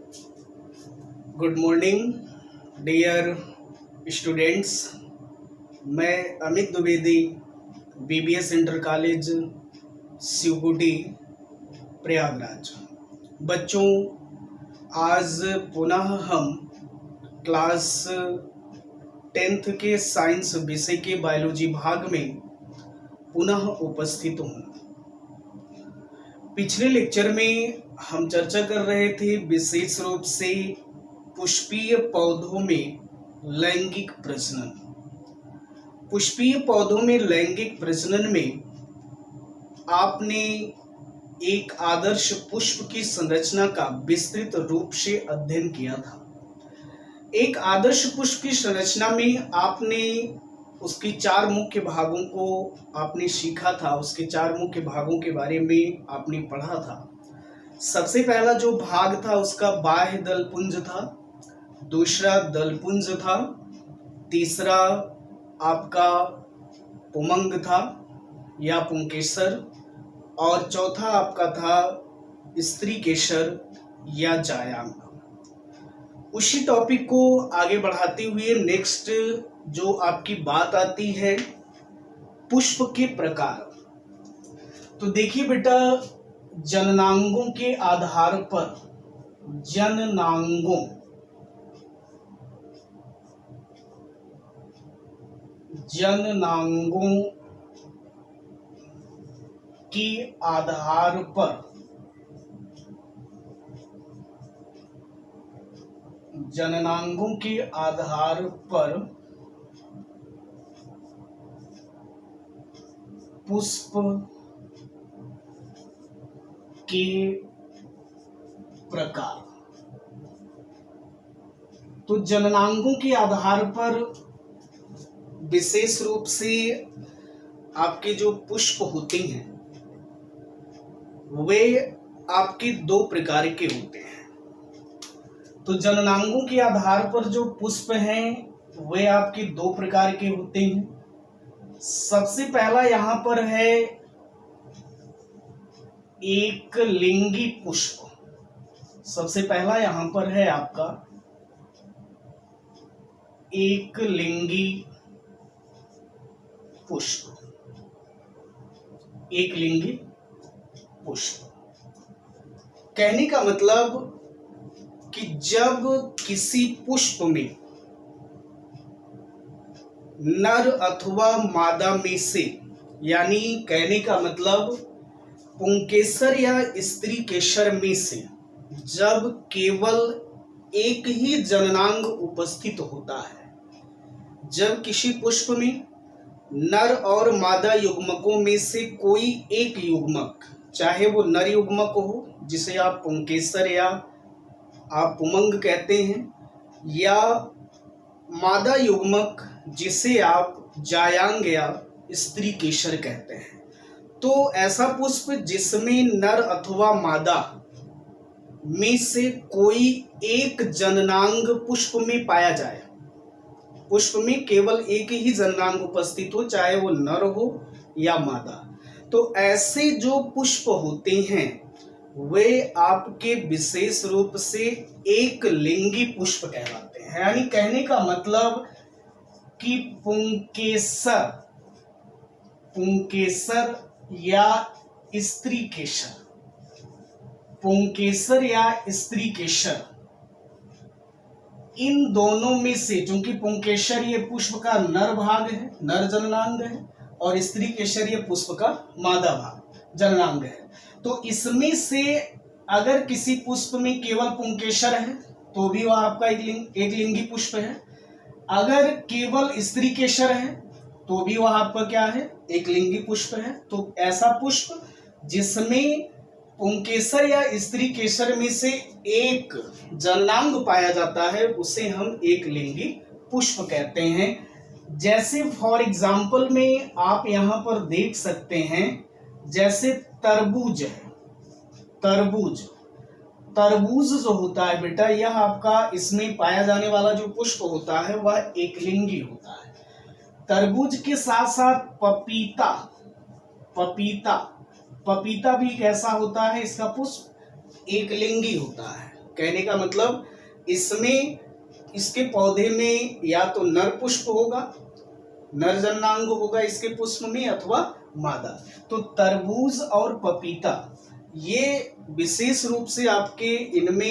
Good morning dear students. मैं Amit Dwivedi, BBS inter college Shivkuti Prayagraj. बच्चों, आज पुनः हम क्लास 10th के साइंस विषय के बायोलॉजी भाग में पुनः उपस्थित हूँ। पिछले लेक्चर में हम चर्चा कर रहे थे विशेष रूप से पुष्पीय पौधों में लैंगिक प्रजनन। पुष्पीय पौधों में लैंगिक प्रजनन में आपने एक आदर्श पुष्प की संरचना का विस्तृत रूप से अध्ययन किया था। एक आदर्श पुष्प की संरचना में आपने उसकी 4 मुख्य भागों को आपने सीखा था। उसके 4 मुख्य भागों के बारे में आपने पढ़ा था। सबसे पहला जो भाग था उसका बाह्य दलपुंज था, दूसरा दलपुंज था, तीसरा आपका पुमंग था या पुंकेसर, और चौथा आपका था स्त्री केसर या जायांग। उसी टॉपिक को आगे बढ़ाते हुए नेक्स्ट जो आपकी बात आती है पुष्प के प्रकार। तो देखिए बेटा, जननांगों के आधार पर जननांगों के आधार पर जननांगों के आधार पर पुष्प के प्रकार। तो जननांगों के आधार पर विशेष रूप से आपके जो पुष्प होते हैं वे आपके 2 प्रकार के होते हैं। तो जननांगों के आधार पर जो पुष्प हैं वे आपके 2 प्रकार के होते हैं। सबसे पहला यहां पर है एक लिंगी पुष्प। सबसे पहला यहां पर है आपका एक लिंगी पुष्प। एक लिंगी पुष्प कहने का मतलब कि जब किसी पुष्प में नर अथवा मादा में से, यानी कहने का मतलब पुंकेसर या स्त्री केसर में से जब केवल एक ही जननांग उपस्थित होता है, जब किसी पुष्प में नर और मादा युग्मकों में से कोई एक युग्मक, चाहे वो नर युग्मक हो जिसे आप पुंकेसर या आप पुमंग कहते हैं, या मादा युग्मक जिसे आप जायांग या स्त्री केसर कहते हैं, तो ऐसा पुष्प जिसमें नर अथवा मादा में से कोई एक जननांग पुष्प में पाया जाए, पुष्प में केवल एक ही जननांग उपस्थित हो, चाहे वो नर हो या मादा, तो ऐसे जो पुष्प होते हैं वे आपके विशेष रूप से एक लिंगी पुष्प कहलाते हैं। यानी कहने का मतलब कि पुंकेसर या स्त्री केसर, पुंकेसर या स्त्री केसर, इन दोनों में से, चूंकि पुंकेसर ये पुष्प का नर भाग है, नर जननांग है, और स्त्री केसर ये पुष्प का मादा भाग जननांग है, तो इसमें से अगर किसी पुष्प में केवल पुंकेसर है तो भी वह आपका एक लिंगी पुष्प है। अगर केवल स्त्री केसर है तो भी वह आपका क्या है, एक लिंगी पुष्प है। तो ऐसा पुष्प जिसमें पुंकेसर या स्त्री केसर में से एक जननांग पाया जाता है उसे हम एक लिंगी पुष्प कहते हैं। जैसे फॉर एग्जाम्पल में आप यहां पर देख सकते हैं, जैसे तरबूज है, तरबूज जो होता है बेटा, यह आपका इसमें पाया जाने वाला जो पुष्प होता है वह एक लिंगी होता है। तरबूज के साथ साथ पपीता भी कैसा होता है, इसका पुष्प एक लिंगी होता है। कहने का मतलब इसमें, इसके पौधे में या तो नर पुष्प होगा, नर जननांग होगा इसके पुष्प में, अथवा मादा। तो तरबूज और पपीता ये विशेष रूप से आपके इनमें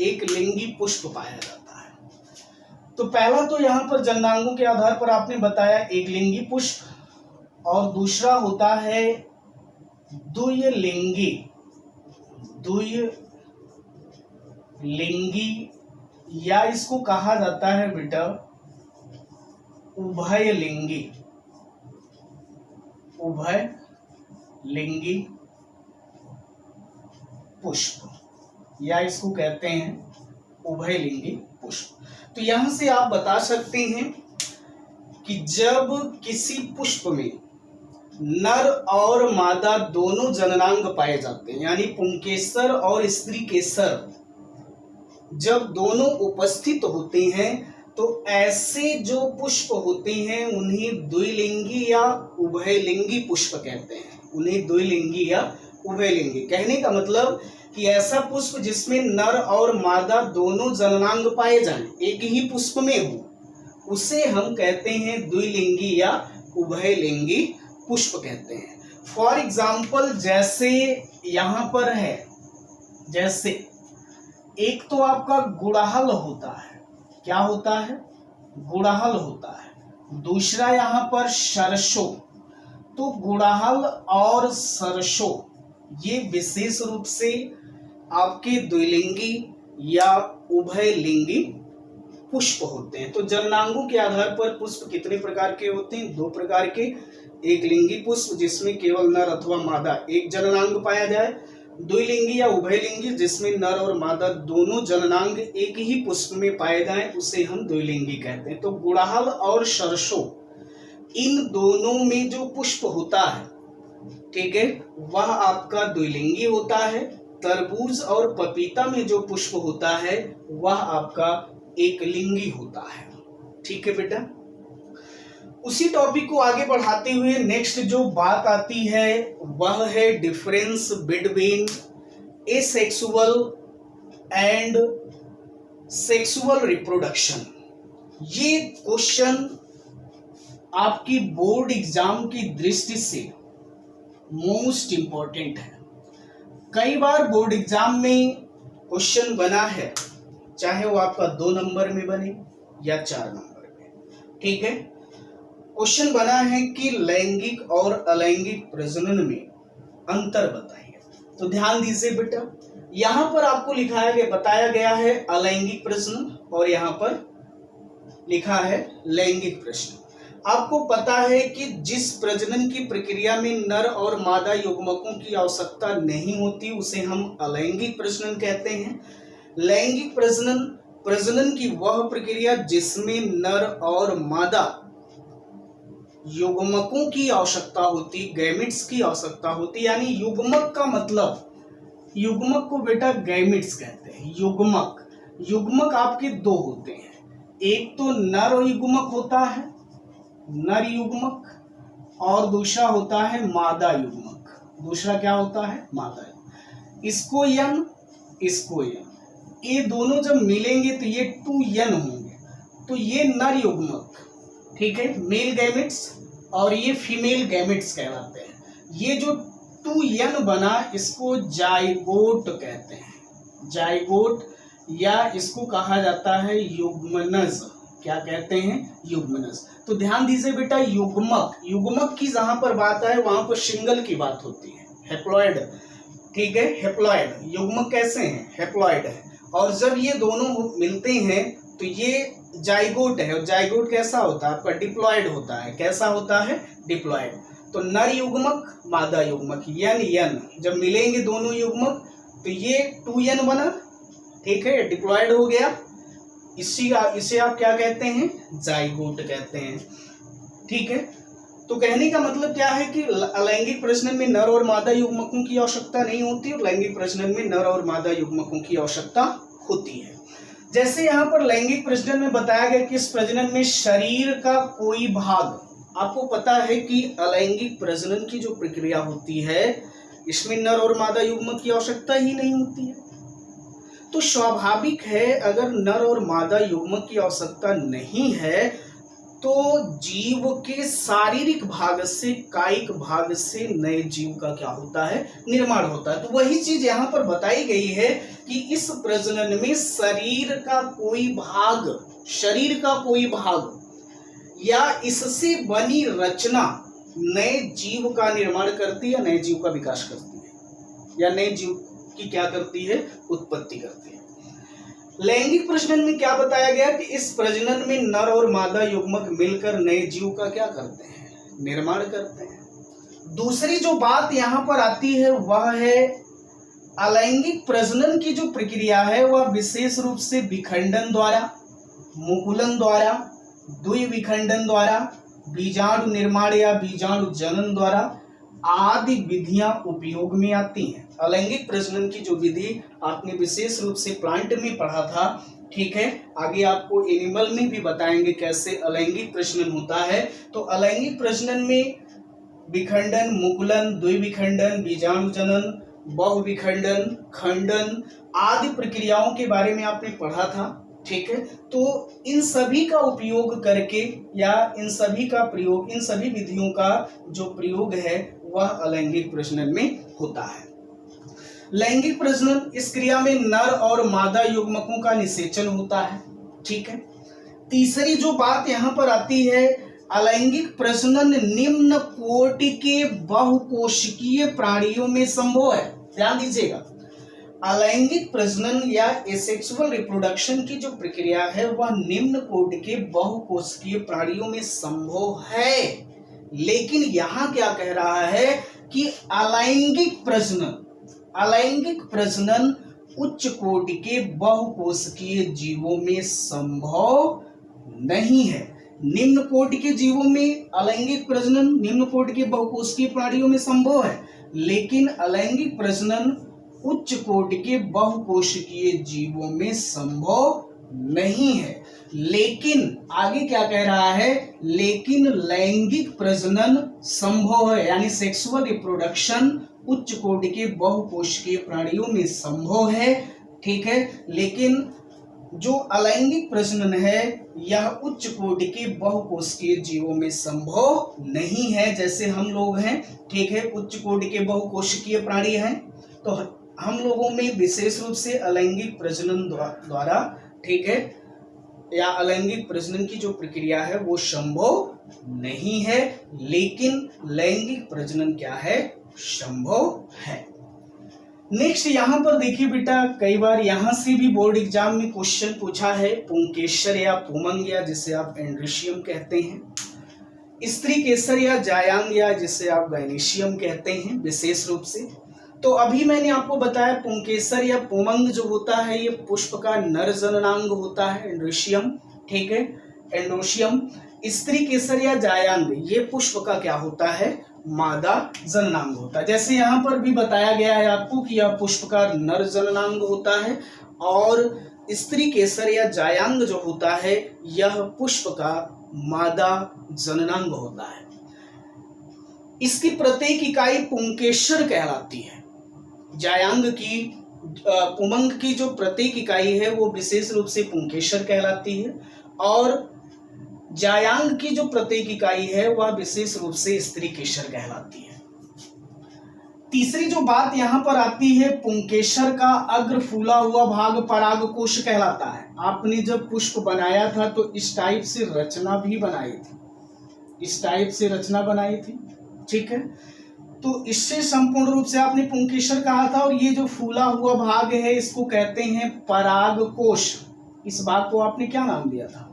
एक लिंगी पुष्प पाया जाता है। तो पहला तो यहाँ पर जननांगों के आधार पर आपने बताया एक लिंगी पुष्प, और दूसरा होता है द्विलिंगी, द्विलिंगी, या इसको कहा जाता है बेटा उभयलिंगी, उभयलिंगी पुष्प, या इसको कहते हैं उभयलिंगी पुष्प। तो यहां से आप बता सकते हैं कि जब किसी पुष्प में नर और मादा दोनों जननांग पाए जाते हैं, यानी पुंकेसर और स्त्री केसर जब दोनों उपस्थित होते हैं, तो ऐसे जो पुष्प होते हैं उन्हें द्विलिंगी या उभयलिंगी पुष्प कहते हैं, उन्हें द्विलिंगी या उभयलिंगी। कहने का मतलब कि ऐसा पुष्प जिसमें नर और मादा दोनों जननांग पाए जाएं, एक ही पुष्प में हो, उसे हम कहते हैं द्विलिंगी या उभयलिंगी पुष्प कहते हैं। फॉर एग्जाम्पल जैसे यहां पर है, जैसे एक तो आपका गुड़हल होता है, क्या होता है? गुड़हल होता है। दूसरा यहाँ पर सरसों। तो गुड़हल और सरसों ये विशेष रूप से आपके द्विलिंगी या उभयलिंगी पुष्प होते हैं। तो जननांगों के आधार पर पुष्प कितने प्रकार के होते हैं? 2 प्रकार के। एक लिंगी पुष्प जिसमें केवल नर अथवा मादा एक जननांग पाया जाए, द्विलिंगी या उभयलिंगी जिसमें नर और मादा दोनों जननांग एक ही पुष्प में पाए जाएं, उसे हम द्विलिंगी कहते हैं। तो गुड़हल और सरसों इन दोनों में जो पुष्प होता है, ठीक है, वह आपका द्विलिंगी होता है। तरबूज और पपीता में जो पुष्प होता है वह आपका एक लिंगी होता है। ठीक है बेटा। उसी टॉपिक को आगे बढ़ाते हुए नेक्स्ट जो बात आती है वह है difference between asexual and sexual reproduction. ये क्वेश्चन आपकी बोर्ड एग्जाम की दृष्टि से मोस्ट इंपॉर्टेंट है। कई बार बोर्ड एग्जाम में क्वेश्चन बना है, चाहे वो आपका 2 नंबर में बने या 4 नंबर में। ठीक है, क्वेश्चन बना है कि लैंगिक और अलैंगिक प्रजनन में अंतर बताइए। तो ध्यान दीजिए बेटा, यहां पर आपको बताया गया है अलैंगिक प्रजनन और यहां पर लिखा है लैंगिक प्रजनन। आपको पता है कि जिस प्रजनन की प्रक्रिया में नर और मादा युग्मकों की आवश्यकता नहीं होती उसे हम अलैंगिक प्रजनन कहते हैं। लैंगिक प्रजनन की वह प्रक्रिया जिसमें नर और मादा युग्मकों की आवश्यकता होती, गैमेट्स की आवश्यकता होती, यानी युग्मक का मतलब, युग्मक को बेटा गैमेट्स कहते हैं। युग्मक आपके 2 होते हैं, एक तो नर युग्मक होता है, नर युग्मक, और दूसरा होता है मादा युग्मक। दूसरा क्या होता है? मादा युग्मक। इसको यन, ये दोनों जब मिलेंगे तो ये 2n होंगे। तो ये नर युग्मक, ठीक है, मेल गैमेट्स, और ये फीमेल गैमेट्स कहलाते हैं। ये जो 2n बना इसको जाइगोट कहते हैं। जाइगोट, या इसको कहा जाता है युग्मनज। क्या कहते हैं? युग्मनज। तो ध्यान दीजिए बेटा, युग्मक की जहां पर बात आए वहां पर सिंगल की बात होती है, हेप्लॉइड। ठीक है, हेप्लॉइड। युग्मक कैसे हैं? हेप्लॉइड है। और जब ये दोनों मिलते हैं तो ये जाइगोट है। और जाइगोट कैसा होता है? आपका डिप्लॉइड होता है। कैसा होता है? डिप्लॉइड। तो नर युग्मक, मादा युग्मक, यन जब मिलेंगे दोनों युग्मक तो ये 2n बना, ठीक है, डिप्लॉइड हो गया। इसे आप क्या कहते हैं? जाइगोट कहते हैं। ठीक है, तो कहने का मतलब क्या है कि अलैंगिक प्रजनन में नर और मादा युग्मकों की आवश्यकता नहीं होती और लैंगिक प्रजनन में नर और मादा युग्मकों की आवश्यकता होती है। जैसे यहाँ पर लैंगिक प्रजनन में बताया गया कि इस प्रजनन में शरीर का कोई भाग, आपको पता है कि अलैंगिक प्रजनन की जो प्रक्रिया होती है इसमें नर और मादा युग्मक की आवश्यकता ही नहीं होती है। तो स्वाभाविक है अगर नर और मादा युग्मक की आवश्यकता नहीं है तो जीव के शारीरिक भाग से, कायिक भाग से नए जीव का क्या होता है, निर्माण होता है। तो वही चीज यहाँ पर बताई गई है कि इस प्रजनन में शरीर का कोई भाग या इससे बनी रचना नए जीव का निर्माण करती है या नए जीव का विकास करती है या नए जीव की क्या करती है, उत्पत्ति करती है। लैंगिक प्रजनन में क्या बताया गया कि इस प्रजनन में नर और मादा युग्मक मिलकर नए जीव का क्या करते हैं, निर्माण करते हैं। दूसरी जो बात यहाँ पर आती है वह है अलैंगिक प्रजनन की जो प्रक्रिया है वह विशेष रूप से विखंडन द्वारा, मुकुलन द्वारा, द्विविखंडन द्वारा, बीजाणु निर्माण या बीजाणु जनन द्वारा आदि विधियां उपयोग में आती हैं। अलैंगिक प्रजनन की जो विधि आपने विशेष रूप से प्लांट में पढ़ा था, ठीक है, आगे आपको एनिमल में भी बताएंगे कैसे अलैंगिक प्रजनन होता है। तो अलैंगिक प्रजनन में विखंडन, मुकुलन, द्विविखंडन, बीजाणु जनन, बहुविखंडन, खंडन आदि प्रक्रियाओं के बारे में आपने पढ़ा था, ठीक है। तो इन सभी का उपयोग करके या इन सभी का प्रयोग, इन सभी विधियों का जो प्रयोग है वह अलैंगिक प्रजनन में होता है। लैंगिक प्रजनन, इस क्रिया में नर और मादा युग्मकों का निषेचन होता है, ठीक है। तीसरी जो बात यहाँ पर आती है, अलैंगिक प्रजनन निम्न कोटि के बहुकोशिकीय प्राणियों में संभव है। ध्यान दीजिएगा, अलैंगिक प्रजनन या एसेक्सुअल रिप्रोडक्शन की जो प्रक्रिया है वह निम्न कोटि के बहुकोशिकीय प्राणियों में संभव है, लेकिन यहाँ क्या कह रहा है कि अलैंगिक प्रजनन उच्च कोटि के बहुकोशिकीय जीवों में संभव नहीं है। निम्न कोटि के जीवों में अलैंगिक प्रजनन निम्न कोटि के बहुकोशिकीय प्राणियों में संभव है, लेकिन अलैंगिक प्रजनन उच्च कोटि के बहुकोशिकीय जीवों में संभव नहीं है। लेकिन आगे क्या कह रहा है, लेकिन लैंगिक प्रजनन संभव है, यानी सेक्सुअल रिप्रोडक्शन उच्च कोटि के बहुकोशिकीय प्राणियों में संभव है, ठीक है। लेकिन जो अलैंगिक प्रजनन है यह उच्च कोटि के बहुकोशिकीय जीवों में संभव नहीं है। जैसे हम लोग हैं, ठीक है, उच्च कोटि के बहुकोशिकीय प्राणी हैं, तो हम लोगों में विशेष रूप से अलैंगिक प्रजनन द्वारा, ठीक है, या अलैंगिक प्रजनन की जो प्रक्रिया है वो संभव नहीं है, लेकिन लैंगिक प्रजनन क्या है, संभव है। नेक्स्ट यहाँ पर देखिए बेटा, कई बार यहाँ से भी बोर्ड एग्जाम में क्वेश्चन पूछा है, पुंकेसर या पुमंग या जिसे आप एंड्रीशियम कहते हैं, स्त्री केसर या जायांग या जिसे आप गायनीशियम कहते हैं विशेष रूप से। तो अभी मैंने आपको बताया पुंकेसर या पुमंग जो होता है ये पुष्प का नर जननांग होता है, एंड्रीशियम, ठीक है, एंड्रोशियम। स्त्री केसर या जायांग ये पुष्प का क्या होता है, मादा जननांग होता है। जैसे यहाँ पर भी बताया गया है आपको कि यह पुष्प का नर जननांग होता है और स्त्री केसर या जायांग जो होता है यह पुष्प का मादा जननांग होता है। इसकी प्रत्येक इकाई पुंकेसर कहलाती है। जायांग की पुमंग की जो प्रत्येक इकाई है वो विशेष रूप से पुंकेसर कहलाती है और जायांग की जो प्रत्येक इकाई है वह विशेष रूप से स्त्री केसर कहलाती है। तीसरी जो बात यहाँ पर आती है, पुंकेसर का अग्र फूला हुआ भाग परागकोश कहलाता है। आपने जब पुष्प बनाया था तो इस टाइप से रचना भी बनाई थी, इस टाइप से रचना बनाई थी, ठीक है। तो इससे संपूर्ण रूप से आपने पुंकेसर कहा था और ये जो फूला हुआ भाग है इसको कहते हैं परागकोश। इस भाग को आपने क्या नाम दिया था,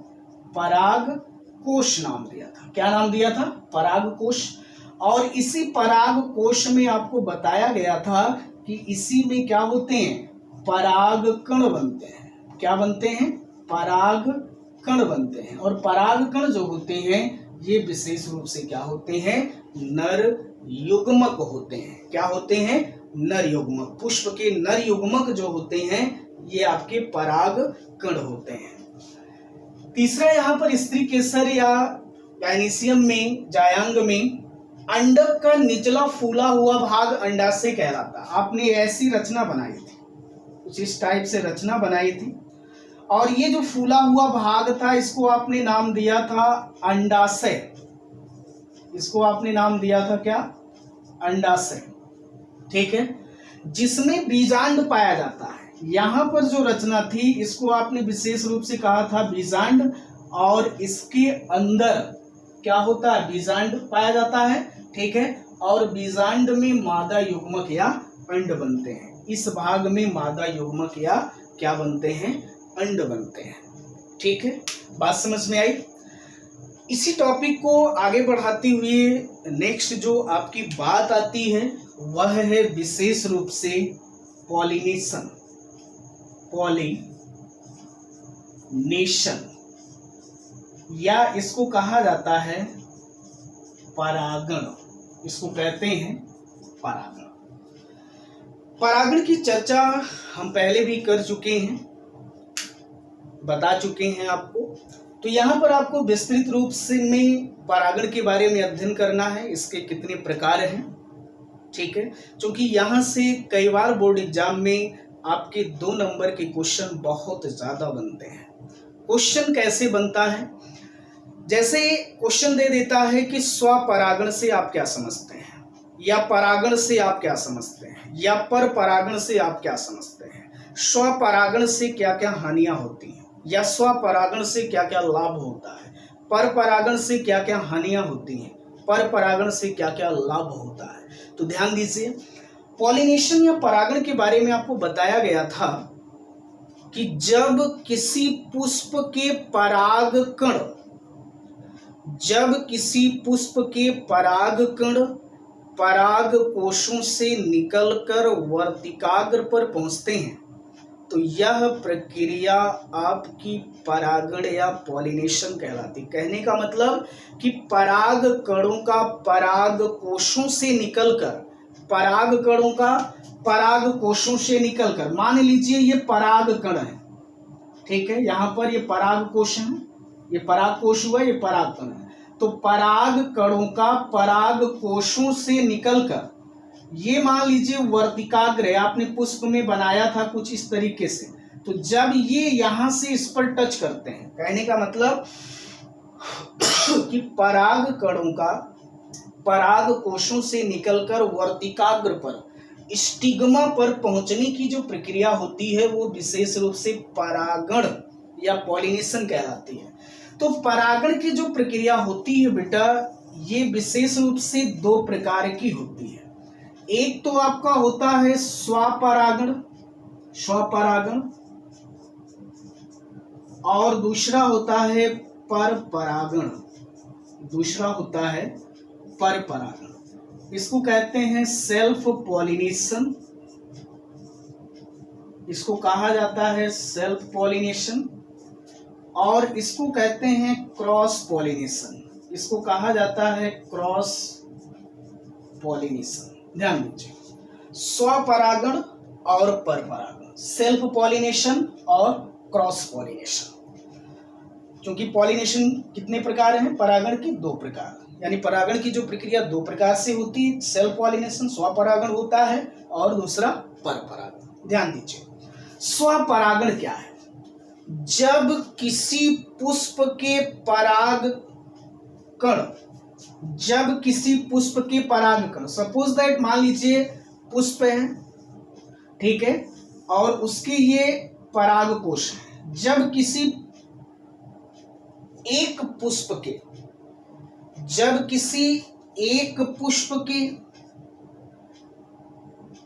परागकोश नाम दिया था। क्या नाम दिया था, परागकोश। और इसी परागकोश में आपको बताया गया था कि इसी में क्या होते हैं, परागकण बनते हैं। क्या बनते हैं, परागकण बनते हैं। और परागकण जो होते हैं ये विशेष रूप से क्या होते हैं, नर युग्मक होते हैं। क्या होते हैं, नर युग्मक। पुष्प के नर युग्मक जो होते हैं ये आपके परागकण होते हैं। तीसरा यहाँ पर स्त्री केसर या गायनीशियम में, जायांग में अंडक का निचला फूला हुआ भाग अंडाशय कहलाता। आपने ऐसी रचना बनाई थी, कुछ इस टाइप से रचना बनाई थी। और ये जो फूला हुआ भाग था इसको आपने नाम दिया था अंडाशय। इसको आपने नाम दिया था क्या? अंडाशय। ठीक है, जिसमें बीजांड पाया जाता है। यहाँ पर जो रचना थी इसको आपने विशेष रूप से कहा था बीजांड, और इसके अंदर क्या होता है? बीजांड पाया जाता है। ठीक है, और बीजांड में मादा युग्मक या अंड बनते हैं। इस भाग में मादा युग्मक या क्या बनते हैं? अंड बनते हैं। ठीक है, बात समझ में आई? इसी टॉपिक को आगे बढ़ाते हुए नेक्स्ट जो आपकी बात आती है वह है विशेष रूप से पॉलिनेशन। पॉलिनेशन या इसको कहा जाता है परागण। इसको कहते हैं परागण। परागण की चर्चा हम पहले भी कर चुके हैं, बता चुके हैं आपको। तो यहाँ पर आपको विस्तृत रूप से में परागण के बारे में अध्ययन करना है, इसके कितने प्रकार हैं। ठीक है, क्योंकि यहाँ से कई बार बोर्ड एग्जाम में आपके 2 नंबर के क्वेश्चन बहुत ज्यादा बनते हैं। क्वेश्चन कैसे बनता है? जैसे क्वेश्चन दे देता है कि स्वपरागण से आप क्या समझते हैं, या परागण से आप क्या समझते हैं, या पर परागण से आप क्या समझते हैं, स्वपरागण से क्या क्या हानियां होती हैं, या स्वपरागण से क्या क्या लाभ होता है, पर परागण से क्या क्या हानियां होती हैं, पर परागण से क्या क्या लाभ होता है। तो ध्यान दीजिए, पॉलिनेशन या परागण के बारे में आपको बताया गया था कि जब किसी पुष्प के परागकण पराग कोशों से निकलकर वर्तिकाग्र पर पहुंचते हैं तो यह प्रक्रिया आपकी परागण या पॉलिनेशन कहलाती। कहने का मतलब कि पराग कणों का पराग कोशों से निकलकर मान लीजिए ये पराग कण है। ठीक है, यहाँ पर ये पराग कोश है, ये पराग कोश हुआ, ये पराग कण है। तो पराग कणों का पराग कोशों से निकलकर ये मान लीजिए वर्तिकाग्र है, आपने पुष्प में बनाया था कुछ इस तरीके से। तो जब ये यहां से इस पर टच करते हैं, कहने का मतलब कि पराग कणों का पराग कोशों से निकलकर वर्तिकाग्र पर स्टिग्मा पर पहुंचने की जो प्रक्रिया होती है वो विशेष रूप से परागण या पॉलिनेशन कहलाती है। तो परागण की जो प्रक्रिया होती है बेटा, ये विशेष रूप से 2 प्रकार की होती है। एक तो आपका होता है स्वपरागण, और दूसरा होता है परपरागण, इसको कहते हैं सेल्फ पॉलिनेशन, इसको कहा जाता है सेल्फ पॉलिनेशन, और इसको कहते हैं क्रॉस पॉलिनेशन, इसको कहा जाता है क्रॉस पॉलिनेशन। ध्यान दीजिए, स्वपरागण और परपरागण, सेल्फ पॉलिनेशन और क्रॉस पॉलिनेशन। क्योंकि पॉलिनेशन कितने प्रकार हैं? परागण के 2 प्रकार, यानी परागण की जो प्रक्रिया 2 प्रकार से होती है, सेल्फ पॉलिनेशन स्वपरागण होता है और दूसरा परपरागण। ध्यान दीजिए, स्वपरागण क्या है? जब किसी पुष्प के परागकण सपोज दैट मान लीजिए पुष्प है, ठीक है, और उसके ये परागकोश है। जब किसी एक पुष्प के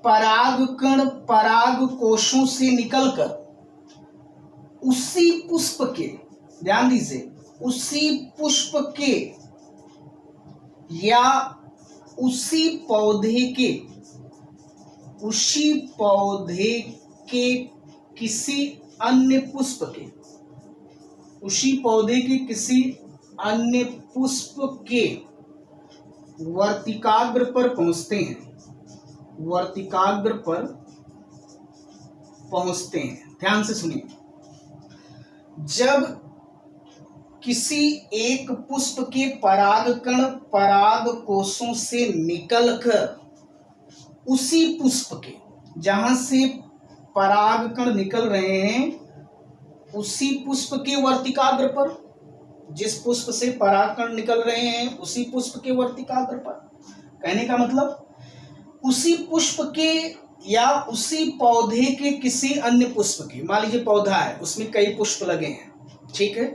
परागकण पराग कोशों से निकलकर उसी पुष्प के, ध्यान दीजिए, उसी पुष्प के या उसी पौधे के किसी अन्य पुष्प के वर्तिकाग्र पर पहुंचते हैं। ध्यान से सुनिए, जब किसी एक पुष्प के परागकण पराग कोशों से निकलकर उसी पुष्प के, जहां से परागकण निकल रहे हैं उसी पुष्प के वर्तिकाग्र पर, जिस पुष्प से परागकण निकल रहे हैं उसी पुष्प के वर्तिकाग्र पर। कहने का मतलब उसी पुष्प के या उसी पौधे के किसी अन्य पुष्प के, मान लीजिए पौधा है उसमें कई पुष्प लगे हैं, ठीक है,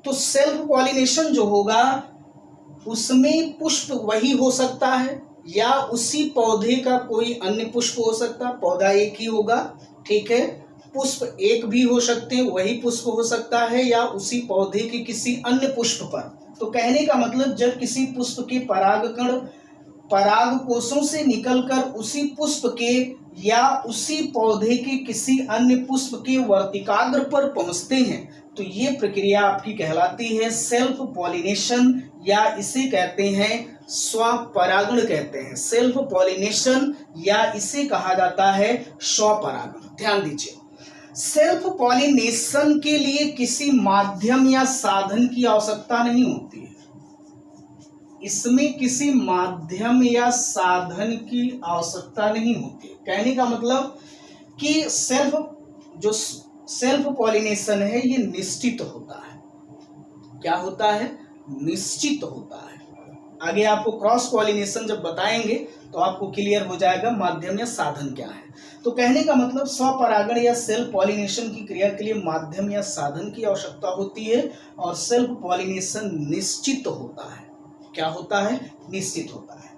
तो सेल्फ पॉलिनेशन जो होगा उसमें पुष्प वही हो सकता है या उसी पौधे का कोई अन्य पुष्प हो सकता है। पौधा एक ही होगा, ठीक है, पुष्प एक भी हो सकते हैं, वही पुष्प हो सकता है या उसी पौधे के किसी अन्य पुष्प पर। तो कहने का मतलब जब किसी पुष्प के परागकण पराग कोशों से निकलकर उसी पुष्प के या उसी पौधे के किसी अन्य पुष्प के वर्तिकाग्र पर पहुंचते हैं तो ये प्रक्रिया आपकी कहलाती है सेल्फ पॉलिनेशन, या इसे कहते हैं स्वपरागण कहते हैं। सेल्फ पॉलिनेशन या इसे कहा जाता है स्वपरागण। ध्यान दीजिए, सेल्फ पॉलिनेशन के लिए किसी माध्यम या साधन की आवश्यकता नहीं होती है। इसमें किसी माध्यम या साधन की आवश्यकता नहीं होती। कहने का मतलब कि सेल्फ पॉलिनेशन है ये निश्चित होता है। क्या होता है? निश्चित होता है। आगे आपको क्रॉस पॉलिनेशन जब बताएंगे तो आपको क्लियर हो जाएगा माध्यम या साधन क्या है। तो कहने का मतलब स्वपरागण या सेल्फ पॉलिनेशन की क्रिया के लिए माध्यम या साधन की आवश्यकता होती है और सेल्फ पॉलिनेशन निश्चित होता है। क्या होता है? निश्चित होता है।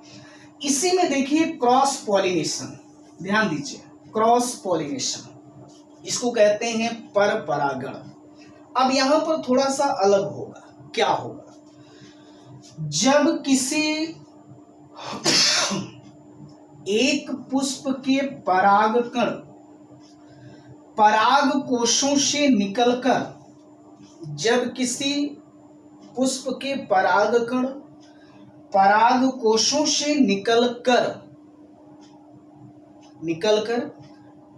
इसी में देखिए क्रॉस पॉलिनेशन, ध्यान दीजिए, क्रॉस पॉलिनेशन इसको कहते हैं पर परागण। अब यहां पर थोड़ा सा अलग होगा। क्या होगा? जब किसी एक पुष्प के परागकण पराग कोशों से निकलकर, जब किसी पुष्प के परागकण पराग कोशों से निकलकर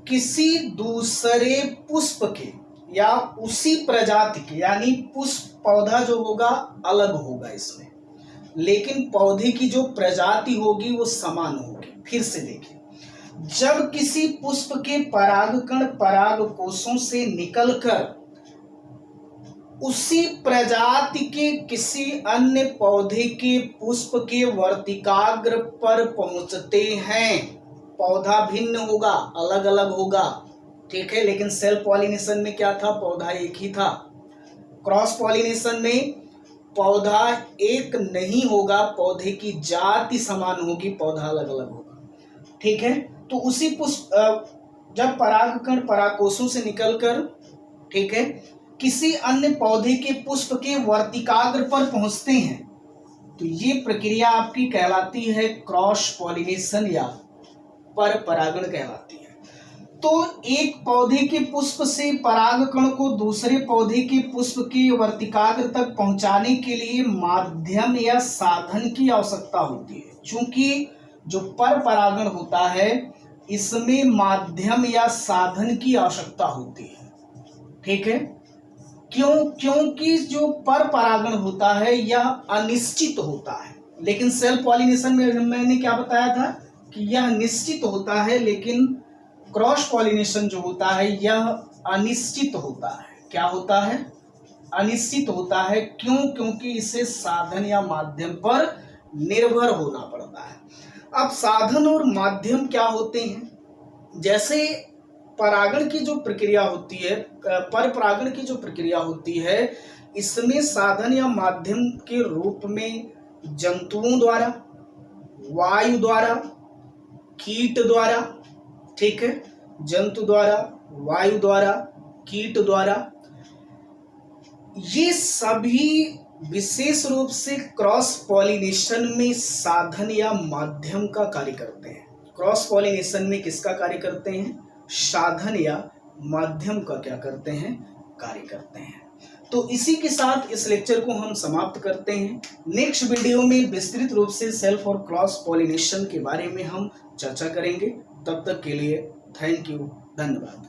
किसी दूसरे पुष्प के या उसी प्रजाति के, यानी पुष्प पौधा जो होगा अलग होगा इसमें, लेकिन पौधे की जो प्रजाति होगी वो समान होगी। फिर से देखिए, जब किसी पुष्प के परागकण पराग कोशों से निकलकर उसी प्रजाति के किसी अन्य पौधे के पुष्प के वर्तिकाग्र पर पहुंचते हैं, पौधा भिन्न होगा, अलग अलग होगा, ठीक है, लेकिन सेल्फ पॉलिनेशन में क्या था? पौधा एक ही था। क्रॉस पॉलिनेशन में पौधा एक नहीं होगा, पौधे की जाति समान होगी, पौधा अलग अलग होगा, ठीक है। तो उसी पुष्प जब परागकण परागकोशों से निकलकर, ठीक है, किसी अन्य पौधे के पुष्प के वर्तिकाग्र पर पहुंचते हैं तो ये प्रक्रिया आपकी कहलाती है क्रॉस पॉलिनेशन या पर परागण कहलाती है। तो एक पौधे के पुष्प से परागकण को दूसरे पौधे के पुष्प के वर्तिकाग्र तक पहुंचाने के लिए माध्यम या साधन की आवश्यकता होती है। चूंकि जो पर परागण होता है इसमें माध्यम या साधन की आवश्यकता होती है, ठीक है। क्योंकि जो पर परागण होता है यह अनिश्चित होता है, लेकिन सेल्फ पॉलिनेशन में मैंने क्या बताया था कि यह निश्चित होता है, लेकिन क्रॉस पॉलिनेशन जो होता है यह अनिश्चित होता है। क्या होता है? अनिश्चित होता है। क्योंकि इसे साधन या माध्यम पर निर्भर होना पड़ता है। अब साधन और माध्यम क्या होते हैं? जैसे परागण की जो प्रक्रिया होती है, पर परागण की जो प्रक्रिया होती है, इसमें साधन या माध्यम के रूप में जंतुओं द्वारा, वायु द्वारा, कीट द्वारा, ठीक है, जंतु द्वारा, वायु द्वारा, कीट द्वारा, ये सभी विशेष रूप से क्रॉस पॉलिनेशन में साधन या माध्यम का कार्य करते हैं। क्रॉस पॉलिनेशन में किसका कार्य करते हैं? साधन या माध्यम का क्या करते हैं? कार्य करते हैं। तो इसी के साथ इस लेक्चर को हम समाप्त करते हैं। नेक्स्ट वीडियो में विस्तृत रूप से सेल्फ और क्रॉस पॉलिनेशन के बारे में हम चर्चा करेंगे। तब तक के लिए थैंक यू, धन्यवाद।